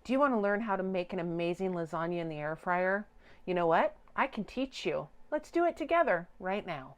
Do you want to learn how to make an amazing lasagna in the air fryer? You know what? I can teach you. Let's do it together right now.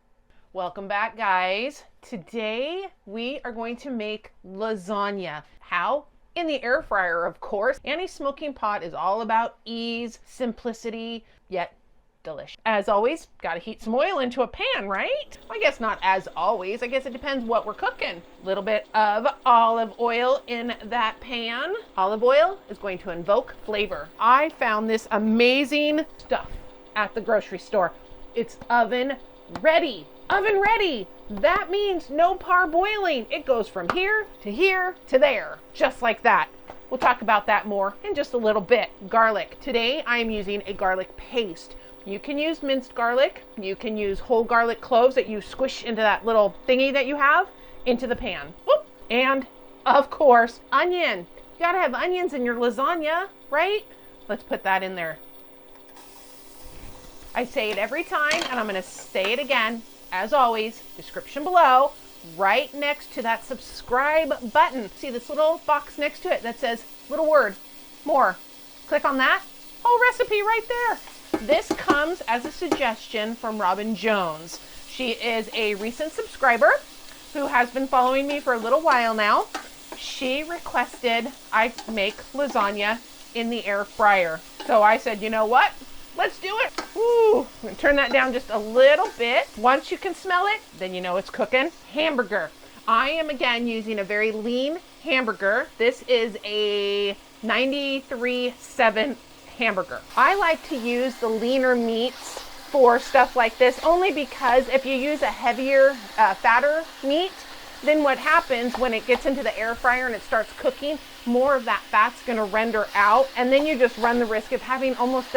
Welcome back, guys. Today we are going to make lasagna. How? In the air fryer, of course. Annie-smoking pot is all about ease, simplicity, yet delicious. As always, gotta heat some oil into a pan, right? I guess not as always. I guess it depends what we're cooking. A little bit of olive oil in that pan. Olive oil is going to invoke flavor. I found this amazing stuff at the grocery store. It's oven ready. Oven ready. That means no parboiling. It goes from here to there, just like that. We'll talk about that more in just a little bit. Garlic. Today I am using a garlic paste. You can use minced garlic. You can use whole garlic cloves that you squish into that little thingy that you have into the pan. Whoop. And of course, onion. You gotta have onions in your lasagna, right? Let's put that in there. I say it every time and I'm gonna say it again. As always, description below, right next to that subscribe button. See this little box next to it that says little word, more. Click on that. Whole recipe right there. This comes as a suggestion from Robin Jones. She is a recent subscriber who has been following me for a little while now. She requested I make lasagna in the air fryer. So I said, you know what? Let's do it. Ooh, I'm gonna turn that down just a little bit. Once you can smell it, then you know it's cooking. Hamburger. I am again using a very lean hamburger. This is a 93.7 hamburger. I like to use the leaner meats for stuff like this only because if you use a heavier, fatter meat, then what happens when it gets into the air fryer and it starts cooking, more of that fat's gonna render out, and then you just run the risk of having almost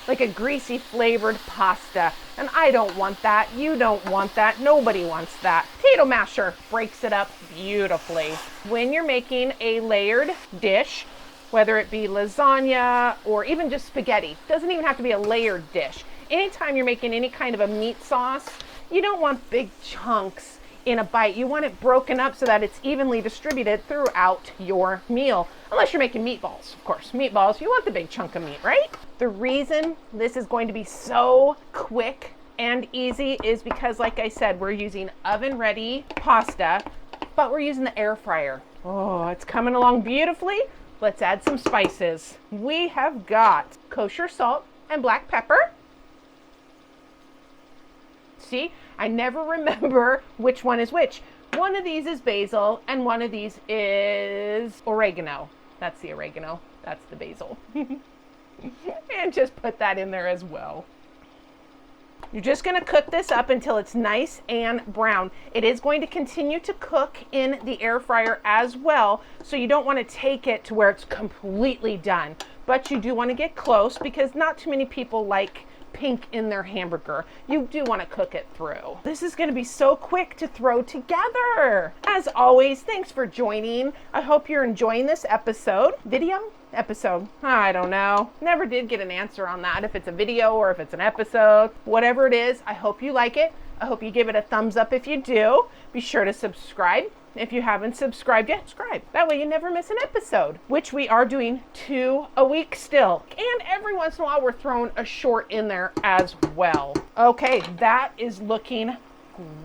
like a greasy flavored pasta. And I don't want that. You don't want that. Nobody wants that. Potato masher breaks it up beautifully. When you're making a layered dish, whether it be lasagna or even just spaghetti, doesn't even have to be a layered dish. Anytime you're making any kind of a meat sauce, you don't want big chunks in a bite. You want it broken up so that it's evenly distributed throughout your meal. Unless you're making meatballs, of course. Meatballs, you want the big chunk of meat, right? The reason this is going to be so quick and easy is because, like I said, we're using oven-ready pasta, but we're using the air fryer. Oh, it's coming along beautifully. Let's add some spices. We have got kosher salt and black pepper. See, I never remember which one is which. One of these is basil and one of these is oregano. That's the oregano. That's the basil. And just put that in there as well. You're just going to cook this up until it's nice and brown. It is going to continue to cook in the air fryer as well, so you don't want to take it to where it's completely done. But you do want to get close because not too many people like pink in their hamburger. You do want to cook it through. This is going to be so quick to throw together. As always, thanks for joining. I hope you're enjoying this episode. Episode. I don't know. Never did get an answer on that, if it's a video or if it's an episode. Whatever it is, I hope you like it. I hope you give it a thumbs up if you do. Be sure to subscribe. If you haven't subscribed yet, subscribe. That way you never miss an episode, which we are doing 2 a week still. And every once in a while, we're throwing a short in there as well. Okay, that is looking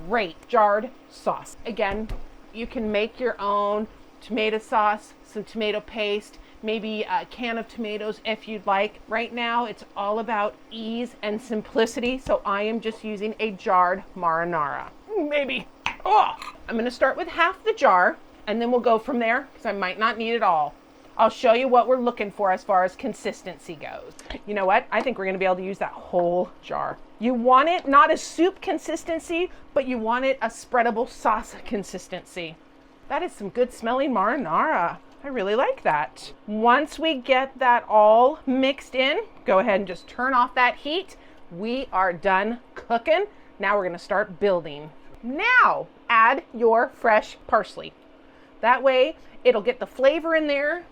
great. Jarred sauce. Again, you can make your own tomato sauce, some tomato paste, maybe a can of tomatoes if you'd like. Right now, it's all about ease and simplicity, so I am just using a jarred marinara. Maybe. Oh, I'm going to start with half the jar, and then we'll go from there, because I might not need it all. I'll show you what we're looking for as far as consistency goes. You know what? I think we're going to be able to use that whole jar. You want it not a soup consistency, but you want it a spreadable sauce consistency. That is some good smelling marinara. I really like that. Once we get that all mixed in, go ahead and just turn off that heat. We are done cooking. Now we're going to start building. Now add your fresh parsley. That way it'll get the flavor in there.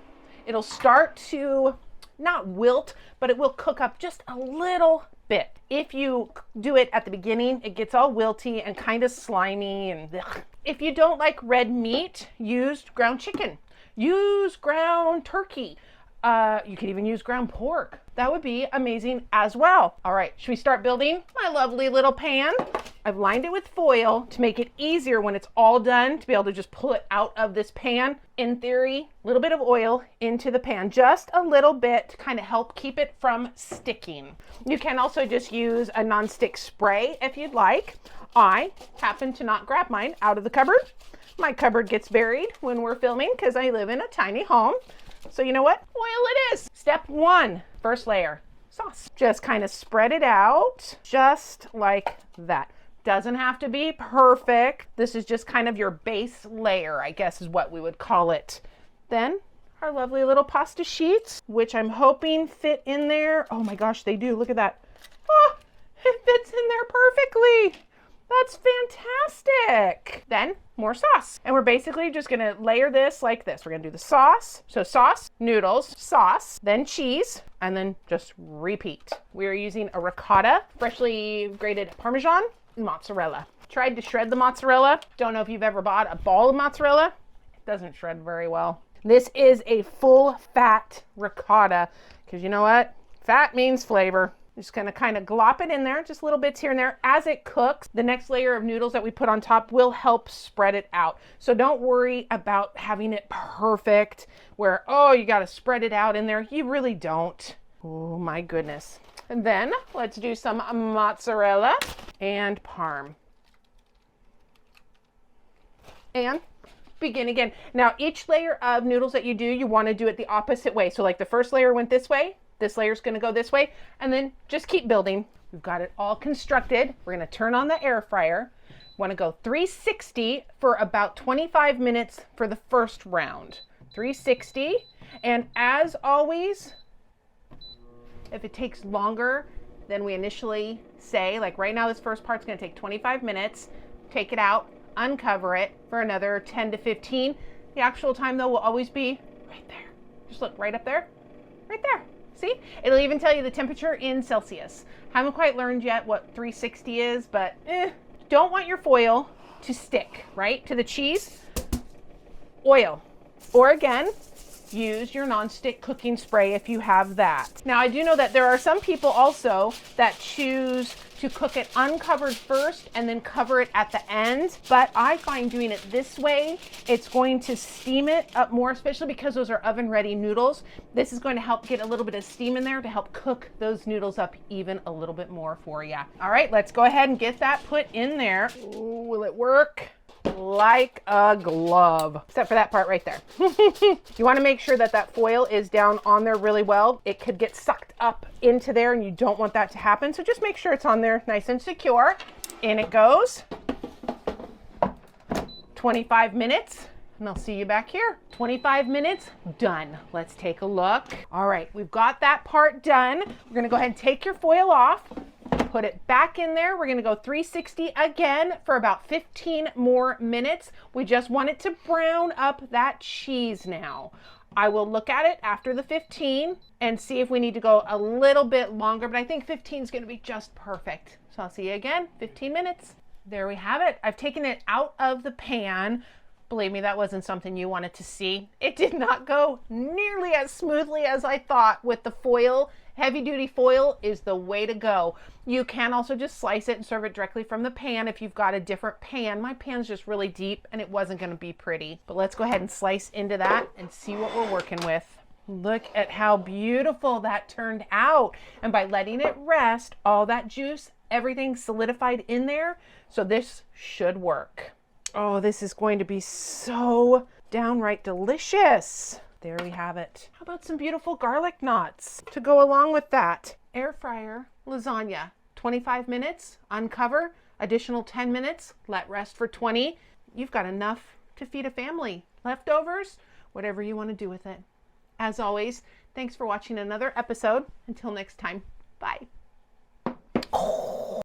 It'll start to not wilt, but it will cook up just a little bit. If you do it at the beginning, it gets all wilty and kind of slimy and ugh. If you don't like red meat, use ground chicken. Use ground turkey. You could even use ground pork. That would be amazing as well. All right, should we start building my lovely little pan? I've lined it with foil to make it easier when it's all done to be able to just pull it out of this pan. In theory, a little bit of oil into the pan, just a little bit to kind of help keep it from sticking. You can also just use a nonstick spray if you'd like. I happen to not grab mine out of the cupboard. My cupboard gets buried when we're filming because I live in a tiny home. So you know what? Oil it is. Step 1, first layer, sauce. Just kind of spread it out just like that. Doesn't have to be perfect. This is just kind of your base layer, I guess is what we would call it. Then our lovely little pasta sheets, which I'm hoping fit in there. Oh my gosh, they do. Look at that. Oh, it fits in there perfectly. That's fantastic. Then more sauce. And we're basically just gonna layer this like this. We're gonna do the sauce. So sauce, noodles, sauce, then cheese, and then just repeat. We're using a ricotta, freshly grated Parmesan, and mozzarella. Tried to shred the mozzarella. Don't know if you've ever bought a ball of mozzarella. It doesn't shred very well. This is a full fat ricotta, because you know what? Fat means flavor. Just gonna kind of glop it in there, just little bits here and there. As it cooks, the next layer of noodles that we put on top will help spread it out. So don't worry about having it perfect where, oh, you gotta spread it out in there. You really don't. Oh my goodness. And then let's do some mozzarella and parm. And begin again. Now each layer of noodles that you do, you wanna do it the opposite way. So like the first layer went this way, this layer is going to go this way, and then just keep building. We've got it all constructed. We're going to turn on the air fryer. Want to go 360 for about 25 minutes for the first round. 360. And as always, if it takes longer than we initially say, like right now this first part's going to take 25 minutes, take it out, uncover it for another 10 to 15. The actual time though will always be right there. Just look right up there, right there. See, it'll even tell you the temperature in Celsius. Haven't quite learned yet what 360 is, but don't want your foil to stick, right, to the cheese. Oil, or again, use your nonstick cooking spray if you have that. Now, I do know that there are some people also that choose to cook it uncovered first and then cover it at the end, but I find doing it this way, it's going to steam it up more, especially because those are oven ready noodles. This is going to help get a little bit of steam in there to help cook those noodles up even a little bit more for you. All right, let's go ahead and get that put in there. Ooh, will it work? Like a glove, except for that part right there. You want to make sure that that foil is down on there really well. It could get sucked up into there and you don't want that to happen. So just make sure it's on there nice and secure. In it goes. 25 minutes and I'll see you back here. 25 minutes, done. Let's take a look. All right, we've got that part done. We're gonna go ahead and take your foil off. Put it back in there. We're gonna go 360 again for about 15 more minutes. We just want it to brown up that cheese now. I will look at it after the 15 and see if we need to go a little bit longer, but I think 15 is gonna be just perfect. So I'll see you again, 15 minutes. There we have it. I've taken it out of the pan. Believe me, that wasn't something you wanted to see. It did not go nearly as smoothly as I thought with the foil. Heavy duty foil is the way to go. You can also just slice it and serve it directly from the pan if you've got a different pan. My pan's just really deep and it wasn't gonna be pretty. But let's go ahead and slice into that and see what we're working with. Look at how beautiful that turned out. And by letting it rest, all that juice, everything solidified in there. So this should work. Oh, this is going to be so downright delicious. There we have it. How about some beautiful garlic knots to go along with that? Air fryer lasagna, 25 minutes, uncover, additional 10 minutes, let rest for 20. You've got enough to feed a family. Leftovers, whatever you want to do with it. As always, thanks for watching another episode. Until next time, bye.